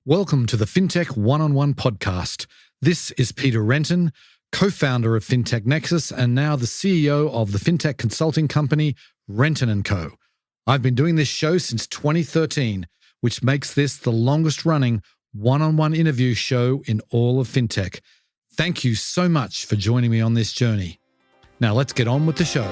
Welcome to the FinTech One-on-One podcast. This is Peter Renton, co-founder of FinTech Nexus and now the CEO of the FinTech consulting company Renton & Co. I've been doing this show since 2013, which makes this the longest running one-on-one interview show in all of FinTech. Thank you so much for joining me on this journey. Now let's get on with the show.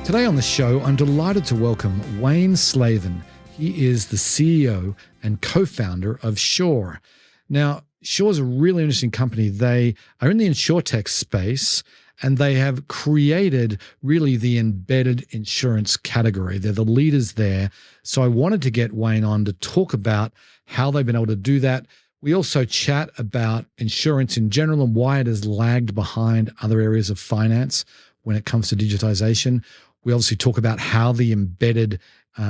Today on the show, I'm delighted to welcome Wayne Slavin. He is the CEO and co-founder of Sure. Now, Sure's a really interesting company. They are in the insurtech space, and they have created really the embedded insurance category. They're the leaders there. So I wanted to get Wayne on to talk about how they've been able to do that. We also chat about insurance in general and why it has lagged behind other areas of finance when it comes to digitization. We obviously talk about how the embedded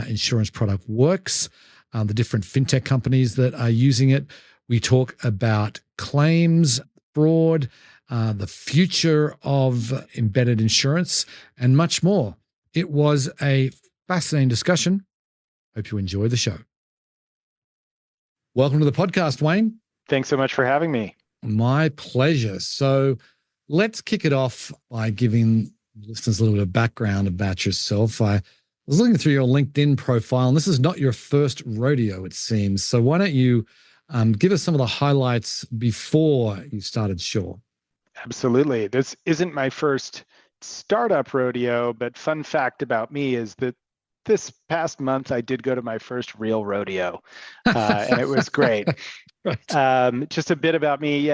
insurance product works, the different fintech companies that are using it. We talk about claims, fraud, the future of embedded insurance, and much more. It was a fascinating discussion. Hope you enjoy the show. Welcome to the podcast, Wayne. Thanks so much for having me. My pleasure. So let's kick it off by giving listeners a little bit of background about yourself. I was looking through your LinkedIn profile, and this is not your first rodeo, it seems. So why don't you give us some of the highlights before you started Sure? Absolutely. This isn't my first startup rodeo, but fun fact about me is that this past month I did go to my first real rodeo, and it was great. Right. Just a bit about me.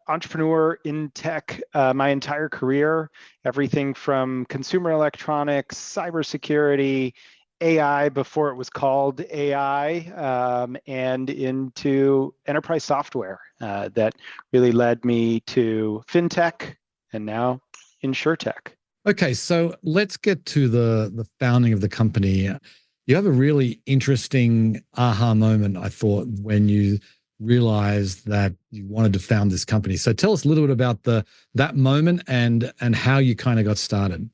Entrepreneur in tech my entire career, everything from consumer electronics, cybersecurity, AI before it was called AI, and into enterprise software that really led me to fintech and now insurtech. Okay, so let's get to the founding of the company. You have a really interesting aha moment, I thought, when you realized that you wanted to found this company. So tell us a little bit about that moment and how you kind of got started.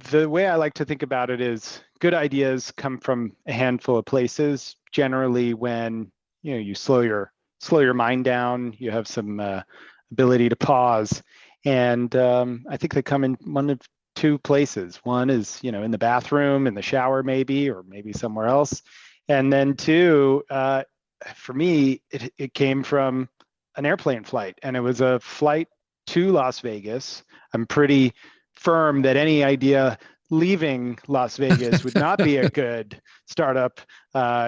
The way I like to think about it is good ideas come from a handful of places. Generally, when you slow your mind down, you have some ability to pause, and I think they come in one of two places. One is in the bathroom, in the shower, maybe, or maybe somewhere else, and then two. For me, it came from an airplane flight, and it was a flight to Las Vegas. I'm pretty firm that any idea leaving Las Vegas would not be a good startup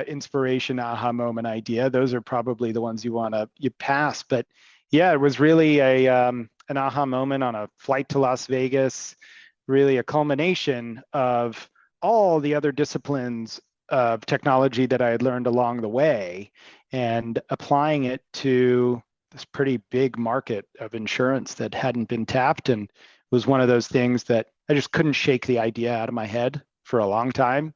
inspiration aha moment idea. Those are probably the ones you pass. But yeah, it was really an aha moment on a flight to Las Vegas, really a culmination of all the other disciplines of technology that I had learned along the way and applying it to this pretty big market of insurance that hadn't been tapped, and was one of those things that I just couldn't shake the idea out of my head for a long time,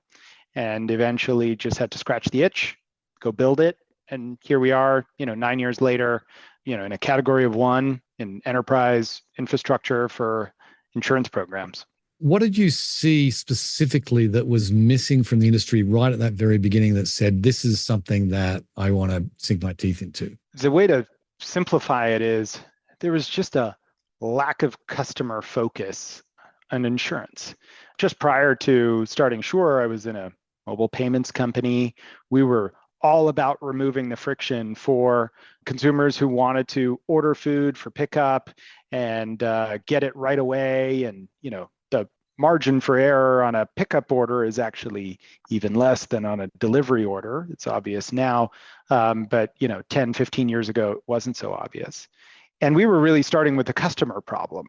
and eventually just had to scratch the itch, go build it. And here we are, 9 years later, in a category of one in enterprise infrastructure for insurance programs. What did you see specifically that was missing from the industry right at that very beginning that said, this is something that I want to sink my teeth into? The way to simplify it is there was just a lack of customer focus on insurance. Just prior to starting Sure, I was in a mobile payments company. We were all about removing the friction for consumers who wanted to order food for pickup and get it right away. And, the margin for error on a pickup order is actually even less than on a delivery order. It's obvious now, but 10, 15 years ago, it wasn't so obvious. And we were really starting with the customer problem.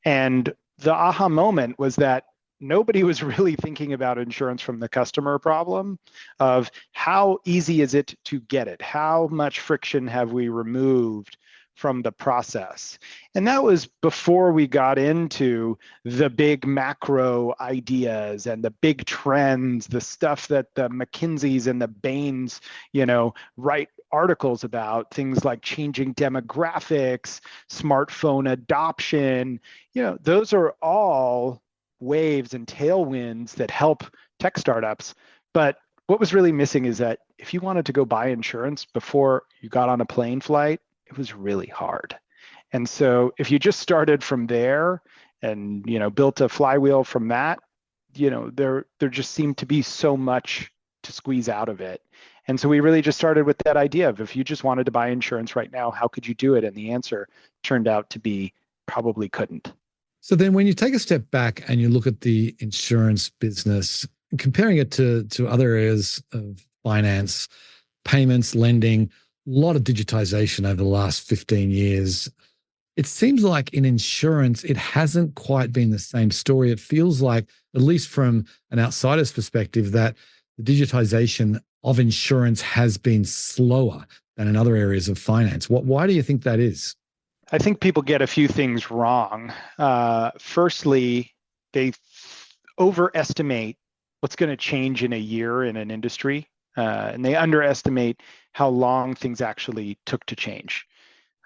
And the aha moment was that nobody was really thinking about insurance from the customer problem of how easy is it to get it? How much friction have we removed from the process? And that was before we got into the big macro ideas and the big trends, the stuff that the McKinseys and the Bains, write articles about, things like changing demographics, smartphone adoption. Those are all waves and tailwinds that help tech startups. But what was really missing is that if you wanted to go buy insurance before you got on a plane flight, it was really hard. And so if you just started from there and built a flywheel from that, there just seemed to be so much to squeeze out of it. And so we really just started with that idea of, if you just wanted to buy insurance right now, how could you do it? And the answer turned out to be probably couldn't. So then when you take a step back and you look at the insurance business, comparing it to other areas of finance, payments, lending, a lot of digitization over the last 15 years. It seems like in insurance, it hasn't quite been the same story. It feels like, at least from an outsider's perspective, that the digitization of insurance has been slower than in other areas of finance. Why do you think that is? I think people get a few things wrong. Firstly, they overestimate what's going to change in a year in an industry, and they underestimate how long things actually took to change.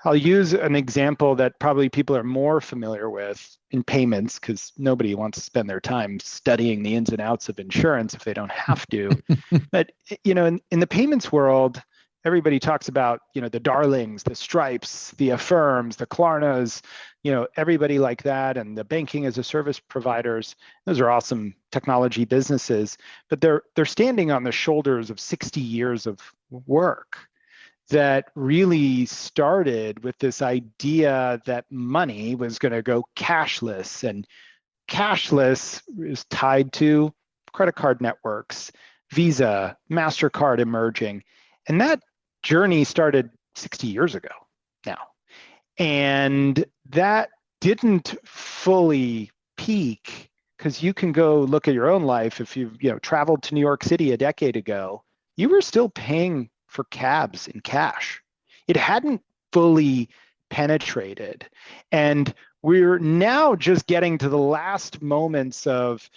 I'll use an example that probably people are more familiar with in payments, because nobody wants to spend their time studying the ins and outs of insurance if they don't have to. But in the payments world, everybody talks about the Darlings, the Stripes, the Affirms, the Klarnas, everybody like that, and the banking as a service providers. Those are awesome technology businesses, but they're standing on the shoulders of 60 years of work that really started with this idea that money was going to go cashless, and cashless is tied to credit card networks, Visa, MasterCard emerging. And that journey started 60 years ago now. And that didn't fully peak, because you can go look at your own life. If you've traveled to New York City a decade ago, you were still paying for cabs in cash. It hadn't fully penetrated. And we're now just getting to the last moments of,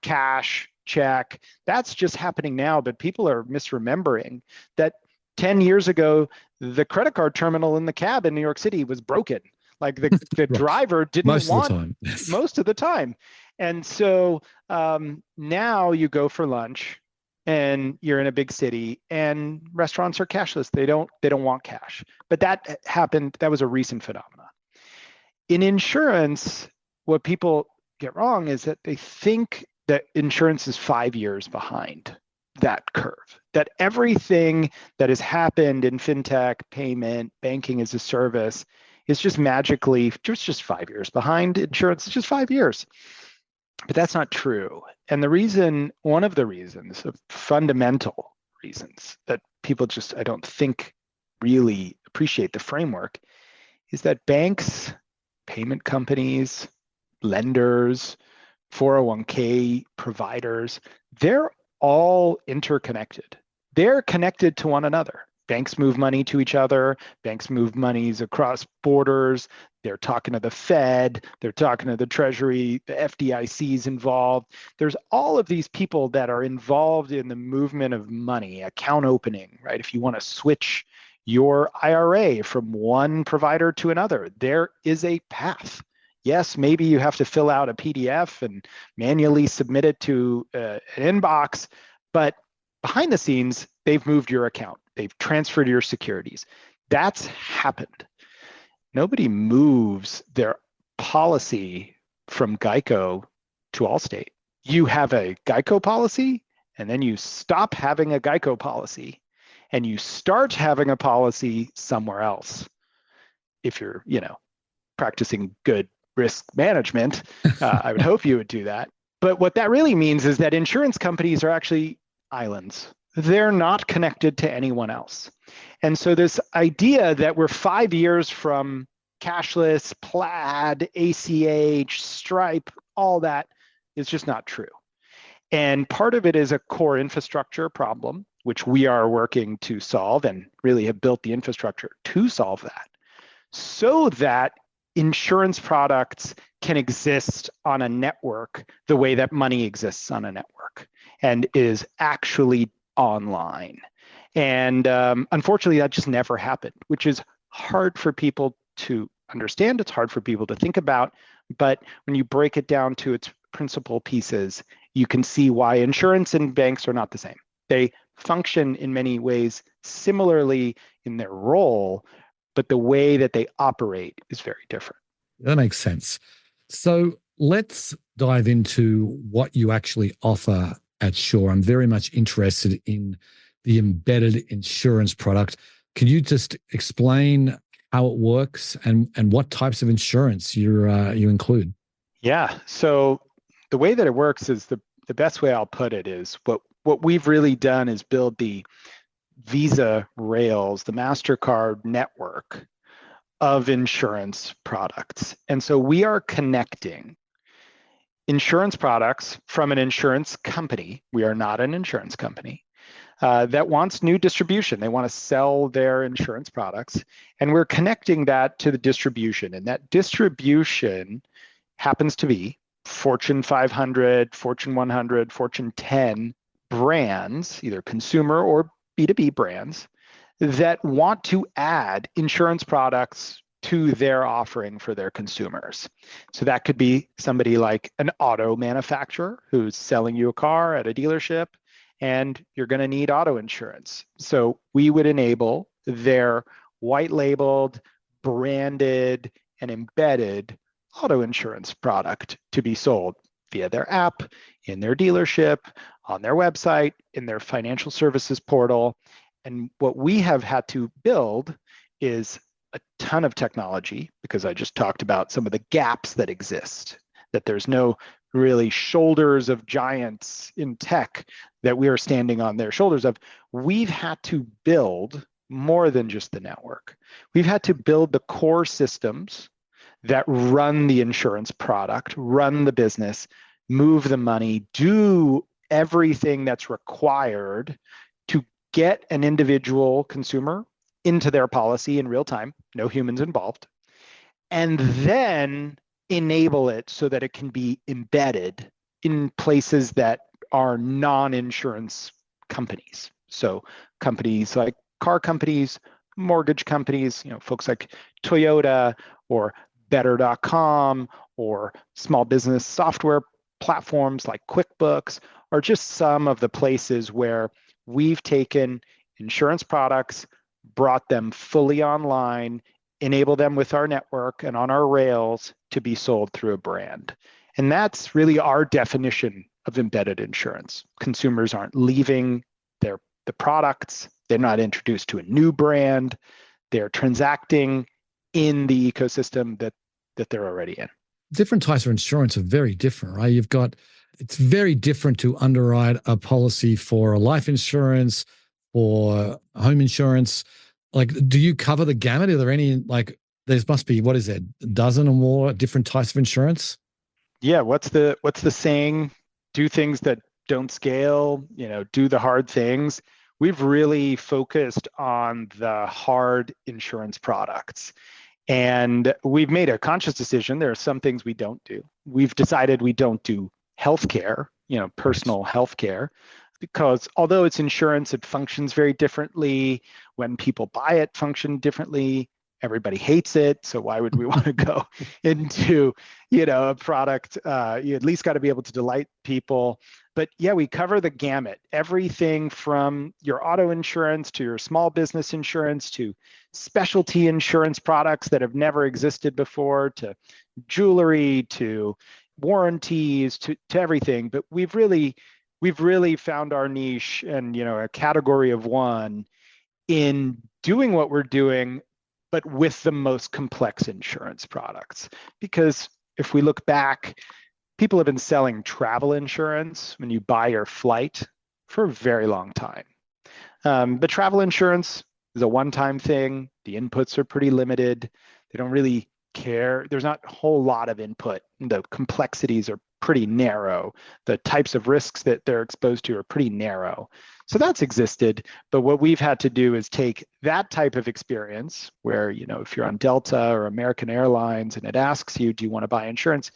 cash, check. That's just happening now, but people are misremembering that 10 years ago, the credit card terminal in the cab in New York City was broken. Like the Right. driver didn't Most want of the time. Yes. most of the time. And so now you go for lunch and you're in a big city and restaurants are cashless. They don't want cash. But that happened, that was a recent phenomenon. In insurance, what people get wrong is that they think that insurance is 5 years behind that curve, that everything that has happened in fintech, payment, banking as a service is just magically just 5 years behind insurance. It's just 5 years. But that's not true. And one of the reasons, fundamental reasons that people just, I don't think, really appreciate the framework, is that banks, payment companies, lenders, 401k providers, they're all interconnected. They're connected to one another. Banks move money to each other. Banks move monies across borders. They're talking to the Fed. They're talking to the Treasury. The FDIC is involved. There's all of these people that are involved in the movement of money, account opening, right? If you want to switch your IRA from one provider to another, there is a path. Yes, maybe you have to fill out a PDF and manually submit it to an inbox, but behind the scenes, they've moved your account. They've transferred your securities. That's happened. Nobody moves their policy from Geico to Allstate. You have a Geico policy, and then you stop having a Geico policy, and you start having a policy somewhere else. If you're, practicing good risk management, I would hope you would do that. But what that really means is that insurance companies are actually islands. They're not connected to anyone else. And so this idea that we're 5 years from cashless, Plaid, ACH, Stripe, all that is just not true. And part of it is a core infrastructure problem, which we are working to solve and really have built the infrastructure to solve that, so that insurance products can exist on a network the way that money exists on a network and is actually online. And unfortunately, that just never happened, which is hard for people to understand. It's hard for people to think about. But when you break it down to its principal pieces, you can see why insurance and banks are not the same. They function in many ways similarly in their role, but the way that they operate is very different. That makes sense. So let's dive into what you actually offer at Sure. I'm very much interested in the embedded insurance product. Can you just explain how it works and what types of insurance you include? Yeah. So the way that it works is the best way I'll put it is what we've really done is build the Visa rails, the MasterCard network of insurance products. And so we are connecting insurance products from an insurance company. We are not an insurance company that wants new distribution. They want to sell their insurance products. And we're connecting that to the distribution. And that distribution happens to be Fortune 500, Fortune 100, Fortune 10 brands, either consumer or B2B brands, that want to add insurance products to their offering for their consumers. So that could be somebody like an auto manufacturer who's selling you a car at a dealership, and you're going to need auto insurance. So we would enable their white labeled, branded, and embedded auto insurance product to be sold via their app, in their dealership, on their website, in their financial services portal. And what we have had to build is a ton of technology, because I just talked about some of the gaps that exist, that there's no really shoulders of giants in tech that we are standing on their shoulders of. We've had to build more than just the network. We've had to build the core systems that run the insurance product, run the business, move the money, do everything that's required to get an individual consumer into their policy in real time, no humans involved, and then enable it so that it can be embedded in places that are non-insurance companies. So companies like car companies, mortgage companies, folks like Toyota or Better.com or small business software platforms like QuickBooks are just some of the places where we've taken insurance products, brought them fully online, enable them with our network and on our rails to be sold through a brand. And that's really our definition of embedded insurance. Consumers aren't leaving the products. They're not introduced to a new brand. They're transacting in the ecosystem that they're already in. Different types of insurance are very different, right? It's very different to underwrite a policy for a life insurance or home insurance. Like, do you cover the gamut? Are there any, there must be, what is it, a dozen or more different types of insurance? Yeah, what's the saying? Do things that don't scale, do the hard things. We've really focused on the hard insurance products. And we've made a conscious decision. There are some things we don't do. We've decided we don't do healthcare, personal healthcare, because although it's insurance, it functions very differently. When people buy it, function differently. Everybody hates it. So why would we want to go into, a product? You at least got to be able to delight people. But yeah, we cover the gamut. Everything from your auto insurance to your small business insurance to specialty insurance products that have never existed before, to jewelry, to warranties, to everything. But we've really found our niche and a category of one in doing what we're doing, but with the most complex insurance products. Because if we look back, people have been selling travel insurance when you buy your flight for a very long time. But travel insurance is a one-time thing. The inputs are pretty limited. They don't really care. There's not a whole lot of input. The complexities are pretty narrow. The types of risks that they're exposed to are pretty narrow. So that's existed. But what we've had to do is take that type of experience where, if you're on Delta or American Airlines and it asks you, do you want to buy insurance?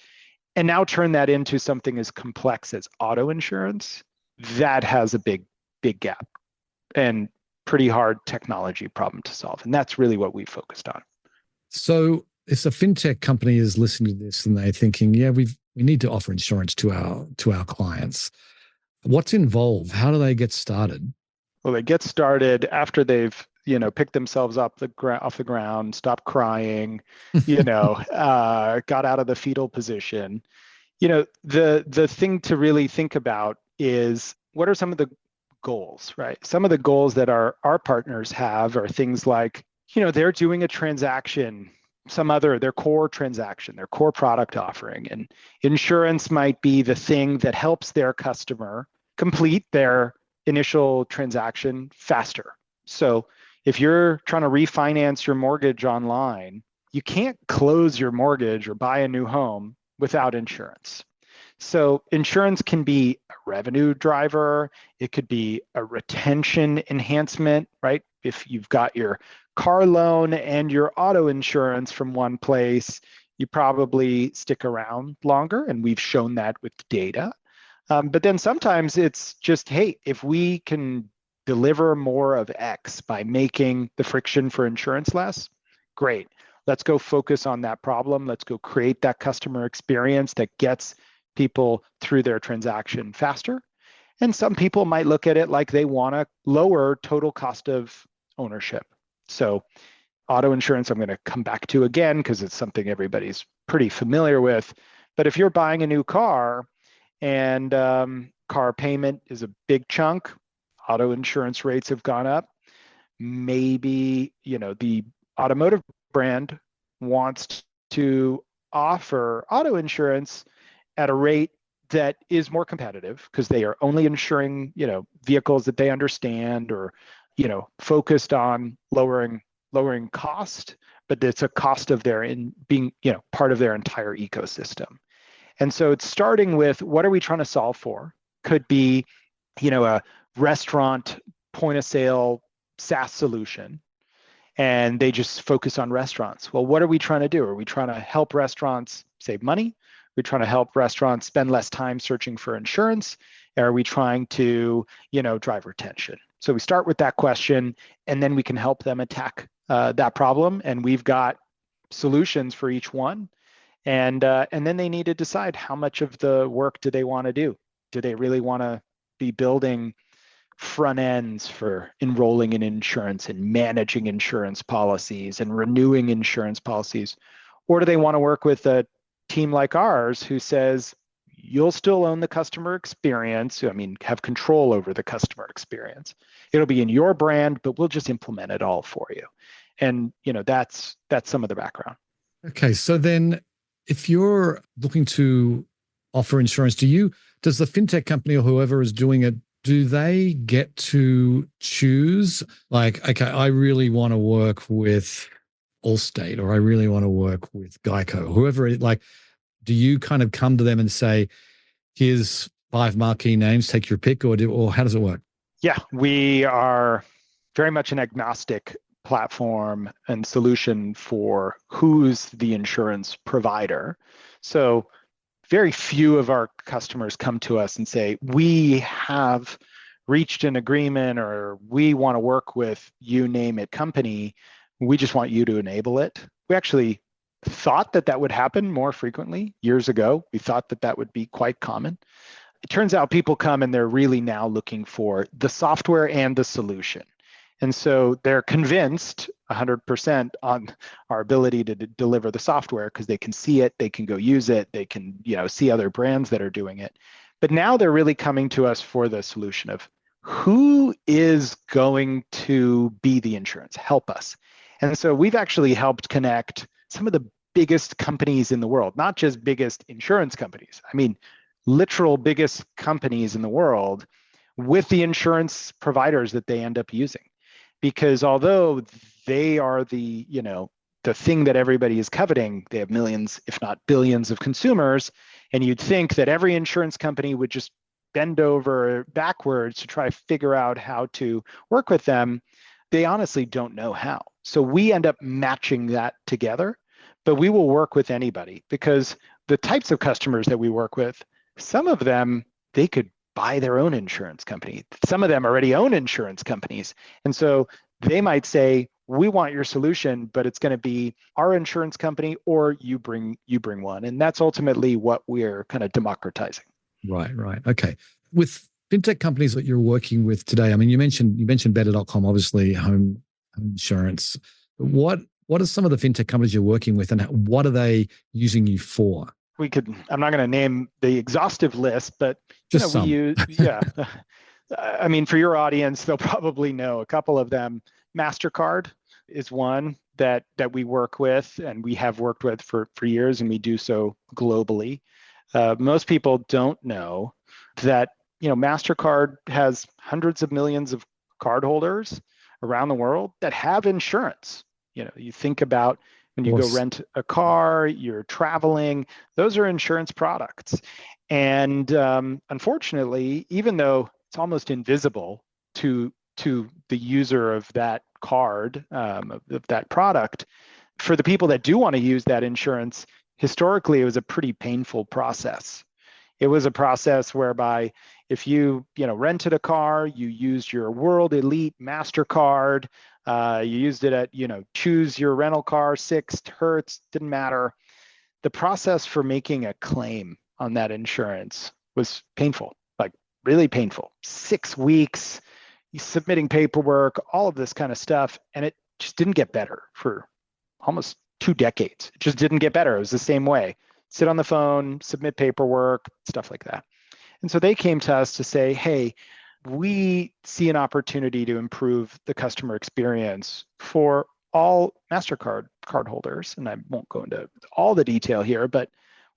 And now turn that into something as complex as auto insurance. That has a big gap and pretty hard technology problem to solve. And that's really what we focused on. So if a fintech company is listening to this and they're thinking, yeah, we need to offer insurance to our clients, what's involved? How do they get started? Well, they get started after they've picked themselves up off the ground, stopped crying, got out of the fetal position. The thing to really think about is what are some of the goals, right? Some of the goals that our partners have are things like, they're doing a transaction, their core transaction, their core product offering. And insurance might be the thing that helps their customer complete their initial transaction faster. So if you're trying to refinance your mortgage online, you can't close your mortgage or buy a new home without insurance. So insurance can be a revenue driver. It could be a retention enhancement, right? If you've got your car loan and your auto insurance from one place, you probably stick around longer, and we've shown that with data. But then sometimes it's just, hey, if we can deliver more of X by making the friction for insurance less, great. Let's go focus on that problem. Let's go create that customer experience that gets people through their transaction faster. And some people might look at it like they want to lower total cost of ownership. So auto insurance, I'm going to come back to again because it's something everybody's pretty familiar with. But if you're buying a new car and car payment is a big chunk, auto insurance rates have gone up. Maybe, the automotive brand wants to offer auto insurance at a rate that is more competitive because they are only insuring, vehicles that they understand, or, focused on lowering cost, but it's a cost of their being, part of their entire ecosystem. And so it's starting with, what are we trying to solve for? Could be, a restaurant point of sale SaaS solution, and they just focus on restaurants. Well, what are we trying to do? Are we trying to help restaurants save money? We're trying to help restaurants spend less time searching for insurance. Are we trying to, drive retention? So we start with that question, and then we can help them attack that problem. And we've got solutions for each one. And then they need to decide how much of the work do they want to do. Do they really want to be building front ends for enrolling in insurance and managing insurance policies and renewing insurance policies? Or do they want to work with a team like ours who says, you'll still own the customer experience, have control over the customer experience. It'll be in your brand, but we'll just implement it all for you. And that's some of the background. Okay, so then if you're looking to offer insurance, does the fintech company or whoever is doing it, do they get to choose, like, okay, I really want to work with Allstate, or I really want to work with Geico, whoever it, like, do you kind of come to them and say, here's 5 marquee names, take your pick, or how does it work? Yeah, we are very much an agnostic platform and solution for who's the insurance provider. So very few of our customers come to us and say, we have reached an agreement, or we want to work with you name it company. We just want you to enable it. We actually thought that would happen more frequently years ago. We thought that would be quite common. It turns out people come and they're really now looking for the software and the solution. And so they're convinced 100% on our ability to deliver the software because they can see it, they can go use it, they can see other brands that are doing it. But now they're really coming to us for the solution of who is going to be the insurance, help us. And so we've actually helped connect some of the biggest companies in the world, not just biggest insurance companies. Literal biggest companies in the world with the insurance providers that they end up using. Because although they are the thing that everybody is coveting, they have millions, if not billions of consumers. And you'd think that every insurance company would just bend over backwards to try to figure out how to work with them. They honestly don't know how. So we end up matching that together, but we will work with anybody because the types of customers that we work with, some of them, they could buy their own insurance company. Some of them already own insurance companies. And so they might say, we want your solution, but it's going to be our insurance company or you bring one. And that's ultimately what we're kind of democratizing. Right, right. Okay. With fintech companies that you're working with today, I mean, you mentioned better.com, obviously home insurance. What are some of the fintech companies you're working with, and what are they using you for? I'm not going to name the exhaustive list, but Just we some. use, yeah. I mean, for your audience, they'll probably know a couple of them. MasterCard is one that we work with, and we have worked with for years, and we do so globally. Most people don't know that MasterCard has hundreds of millions of cardholders around the world that have insurance. You think about when you go rent a car, you're traveling, those are insurance products. And unfortunately, even though it's almost invisible to the user of that card, of that product, for the people that do want to use that insurance, historically, it was a pretty painful process. It was a process whereby if you rented a car, you used your World Elite MasterCard, you used it at choose your rental car, Sixt, Hertz, didn't matter. The process for making a claim on that insurance was painful, like really painful. 6 weeks, submitting paperwork, all of this kind of stuff, and it just didn't get better for almost 2 decades. It just didn't get better. It was the same way. Sit on the phone, submit paperwork, stuff like that. And so they came to us to say, hey, we see an opportunity to improve the customer experience for all MasterCard cardholders. And I won't go into all the detail here, but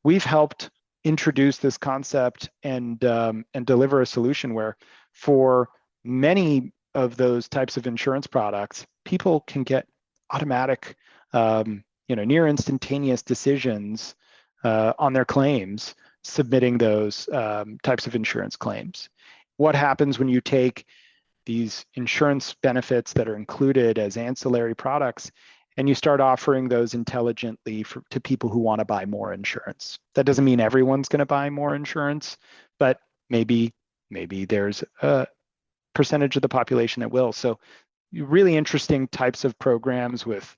we've helped introduce this concept and deliver a solution where for many of those types of insurance products, people can get automatic, near instantaneous decisions on their claims, submitting those types of insurance claims. What happens when you take these insurance benefits that are included as ancillary products and you start offering those intelligently to people who want to buy more insurance? That doesn't mean everyone's going to buy more insurance, but maybe there's a percentage of the population that will. So really interesting types of programs with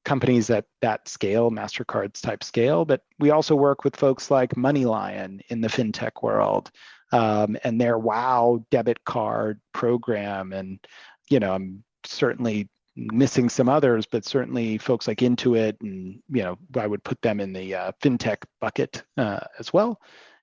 companies at that scale, MasterCard's type scale, but we also work with folks like MoneyLion in the fintech world, and their WOW debit card program. And, I'm certainly missing some others, but certainly folks like Intuit, and, I would put them in the fintech bucket as well.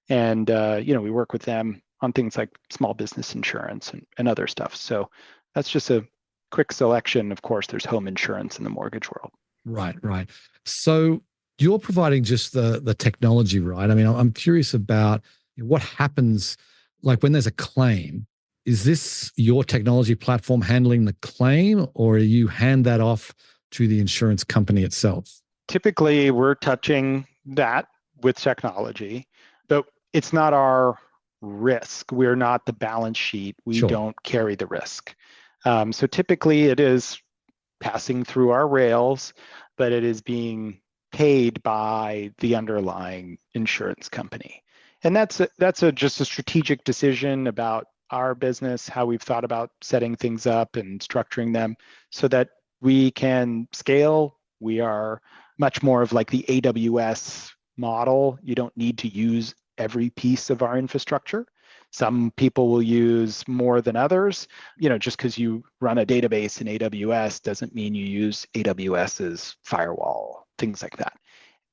And, we work with them on things like small business insurance and other stuff. So that's just a quick selection. Of course, there's home insurance in the mortgage world. Right, right. So you're providing just the technology, right? I mean, I'm curious about what happens, like when there's a claim. Is this your technology platform handling the claim, or you hand that off to the insurance company itself? Typically, we're touching that with technology, but it's not our risk. We're not the balance sheet. We don't carry the risk. So typically, it is passing through our rails, but it is being paid by the underlying insurance company. And that's just a strategic decision about our business, how we've thought about setting things up and structuring them so that we can scale. We are much more of like the AWS model. You don't need to use every piece of our infrastructure. Some people will use more than others. Just because you run a database in AWS doesn't mean you use AWS's firewall, things like that.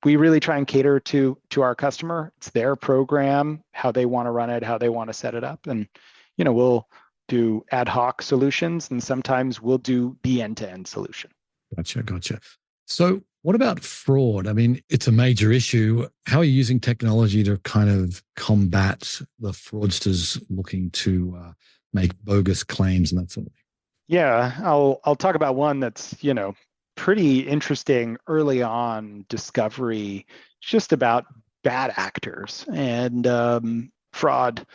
We really try and cater to our customer. It's their program, how they want to run it, how they want to set it up. And, we'll do ad hoc solutions, and sometimes we'll do the end-to-end solution. Gotcha. So what about fraud? I mean, it's a major issue. How are you using technology to kind of combat the fraudsters looking to make bogus claims and that sort of thing? Yeah, I'll talk about one that's, pretty interesting early on discovery, just about bad actors. And fraud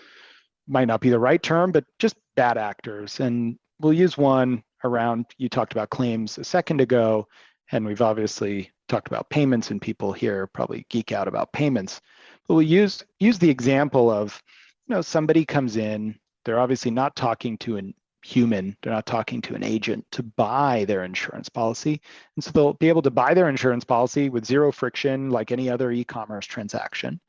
might not be the right term, but just bad actors. And we'll use one around, you talked about claims a second ago, and we've obviously talked about payments, and people here probably geek out about payments. But we'll use the example of, somebody comes in, they're obviously not talking to an human. They're not talking to an agent to buy their insurance policy. And so they'll be able to buy their insurance policy with zero friction, like any other e-commerce transaction.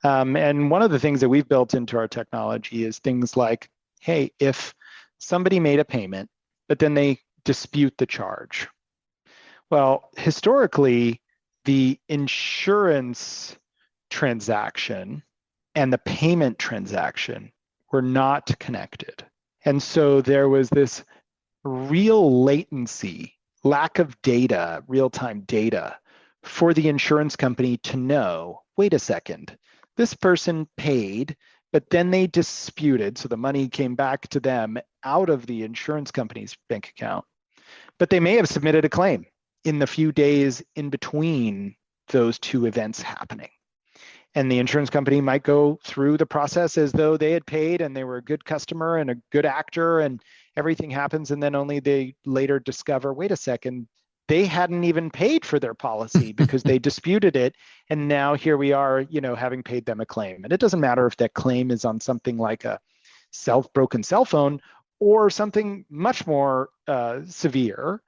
And one of the things that we've built into our technology is things like, hey, if somebody made a payment, but then they dispute the charge. Well, historically, the insurance transaction and the payment transaction were not connected. And so there was this real latency, lack of data, real-time data for the insurance company to know, wait a second, this person paid, but then they disputed, so the money came back to them out of the insurance company's bank account, but they may have submitted a claim in the few days in between those two events happening. And the insurance company might go through the process as though they had paid and they were a good customer and a good actor and everything happens. And then only they later discover, wait a second, they hadn't even paid for their policy because they disputed it. And now here we are, having paid them a claim. And it doesn't matter if that claim is on something like a broken cell phone or something much more severe.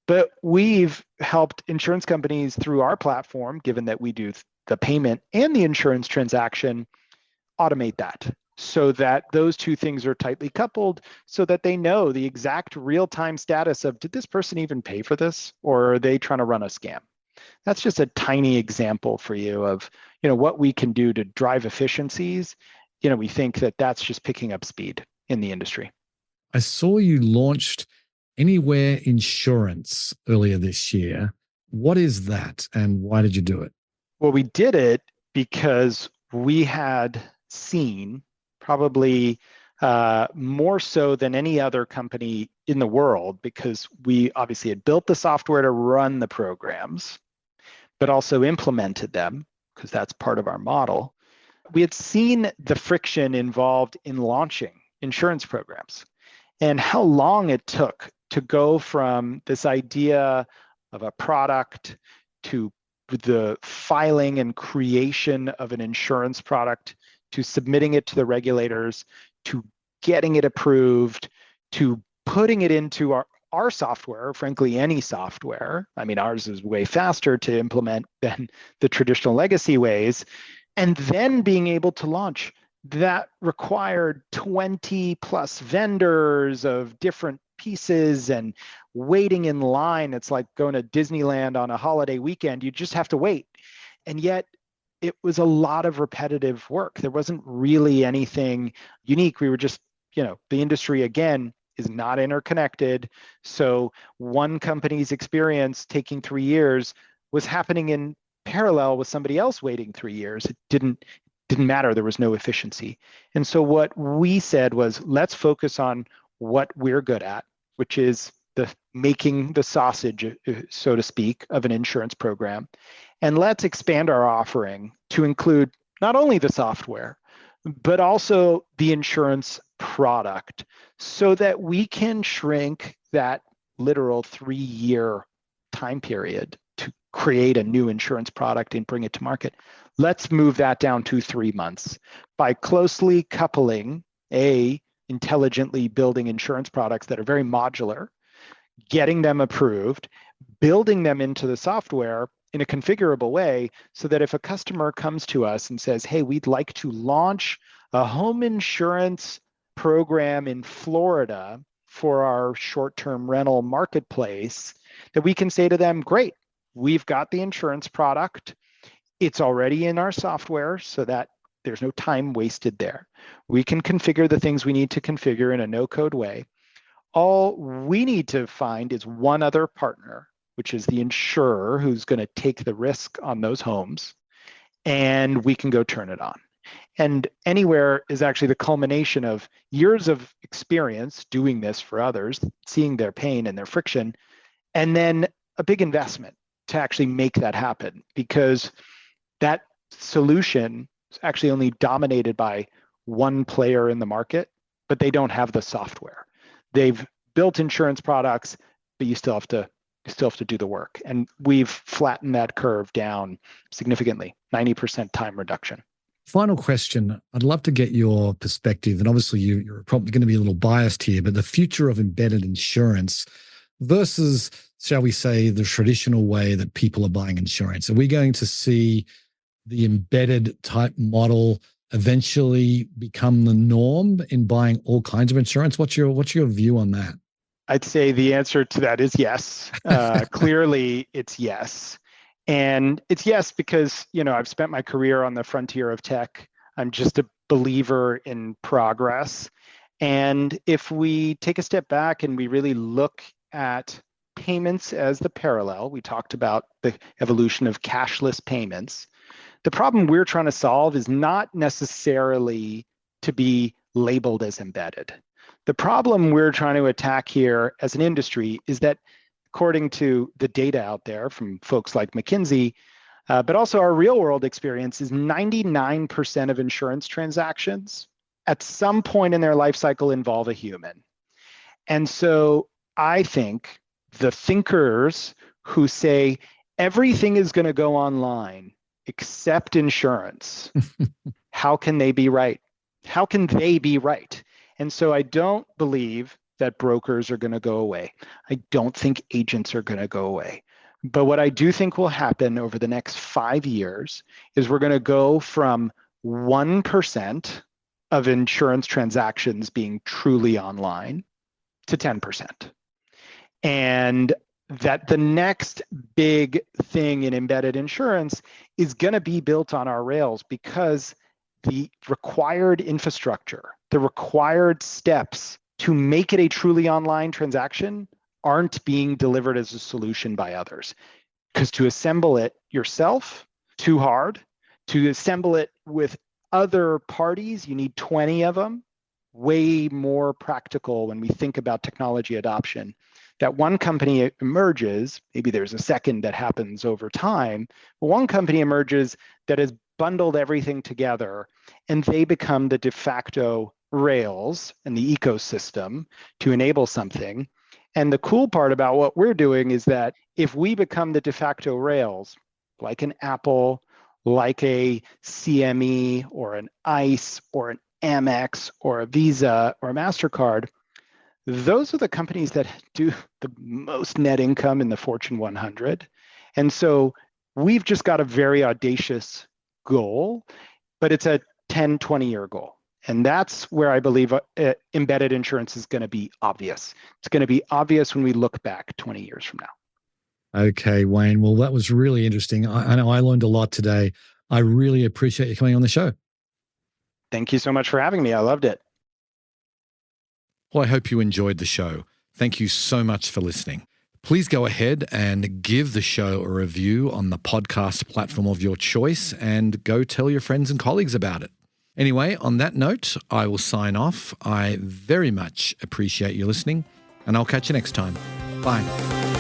But we've helped insurance companies through our platform, given that we do the payment and the insurance transaction, automate that so that those two things are tightly coupled so that they know the exact real-time status of, did this person even pay for this, or are they trying to run a scam? That's just a tiny example for you of what we can do to drive efficiencies. We think that that's just picking up speed in the industry. I saw you launched Anywhere Insurance earlier this year. What is that and why did you do it? Well, we did it because we had seen probably more so than any other company in the world, because we obviously had built the software to run the programs, but also implemented them, because that's part of our model. We had seen the friction involved in launching insurance programs and how long it took to go from this idea of a product to the filing and creation of an insurance product, to submitting it to the regulators, to getting it approved, to putting it into our software, frankly, any software. I mean, ours is way faster to implement than the traditional legacy ways. And then being able to launch. That required 20 plus vendors of different pieces and waiting in line. It's like going to Disneyland on a holiday weekend. You just have to wait. And yet it was a lot of repetitive work. There wasn't really anything unique. We were just, the industry, again, is not interconnected. So one company's experience taking 3 years was happening in parallel with somebody else waiting 3 years. It didn't matter. There was no efficiency. And so what we said was, let's focus on what we're good at, which is the making the sausage, so to speak, of an insurance program. And let's expand our offering to include not only the software, but also the insurance product, so that we can shrink that literal 3-year time period to create a new insurance product and bring it to market. Let's move that down to 3 months by closely coupling intelligently building insurance products that are very modular, getting them approved, building them into the software in a configurable way, so that if a customer comes to us and says, hey, we'd like to launch a home insurance program in Florida for our short-term rental marketplace, that we can say to them, great, we've got the insurance product. It's already in our software so that there's no time wasted there. We can configure the things we need to configure in a no-code way. All we need to find is one other partner, which is the insurer who's going to take the risk on those homes, and we can go turn it on. And Anywhere is actually the culmination of years of experience doing this for others, seeing their pain and their friction, and then a big investment to actually make that happen, because that solution is actually only dominated by one player in the market, but they don't have the software. They've built insurance products, but you still have to do the work. And we've flattened that curve down significantly, 90% time reduction. Final question. I'd love to get your perspective. And obviously, you're probably going to be a little biased here, but the future of embedded insurance versus, shall we say, the traditional way that people are buying insurance. Are we going to see the embedded type model eventually become the norm in buying all kinds of insurance? What's your view on that? I'd say the answer to that is yes. Clearly, it's yes. And it's yes because, I've spent my career on the frontier of tech. I'm just a believer in progress. And if we take a step back and we really look at payments as the parallel, we talked about the evolution of cashless payments. The problem we're trying to solve is not necessarily to be labeled as embedded. The problem we're trying to attack here as an industry is that, according to the data out there from folks like McKinsey, but also our real world experience, is 99% of insurance transactions at some point in their life cycle involve a human. And so I think the thinkers who say everything is going to go online except insurance, how can they be right? How can they be right? And so I don't believe that brokers are going to go away. I don't think agents are going to go away. But what I do think will happen over the next 5 years is we're going to go from 1% of insurance transactions being truly online to 10%. And that the next big thing in embedded insurance is going to be built on our rails because the required infrastructure, the required steps to make it a truly online transaction aren't being delivered as a solution by others. Because to assemble it yourself, too hard. To assemble it with other parties, you need 20 of them, way more practical when we think about technology adoption. That one company emerges, maybe there's a second that happens over time, but one company emerges that has bundled everything together and they become the de facto rails and the ecosystem to enable something. And the cool part about what we're doing is that if we become the de facto rails, like an Apple, like a CME or an ICE or an Amex or a Visa or a MasterCard, those are the companies that do the most net income in the Fortune 100. And so we've just got a very audacious goal, but it's a 10, 20-year goal. And that's where I believe embedded insurance is going to be obvious. It's going to be obvious when we look back 20 years from now. Okay, Wayne. Well, that was really interesting. I know I learned a lot today. I really appreciate you coming on the show. Thank you so much for having me. I loved it. Well, I hope you enjoyed the show. Thank you so much for listening. Please go ahead and give the show a review on the podcast platform of your choice and go tell your friends and colleagues about it. Anyway, on that note, I will sign off. I very much appreciate you listening, and I'll catch you next time. Bye.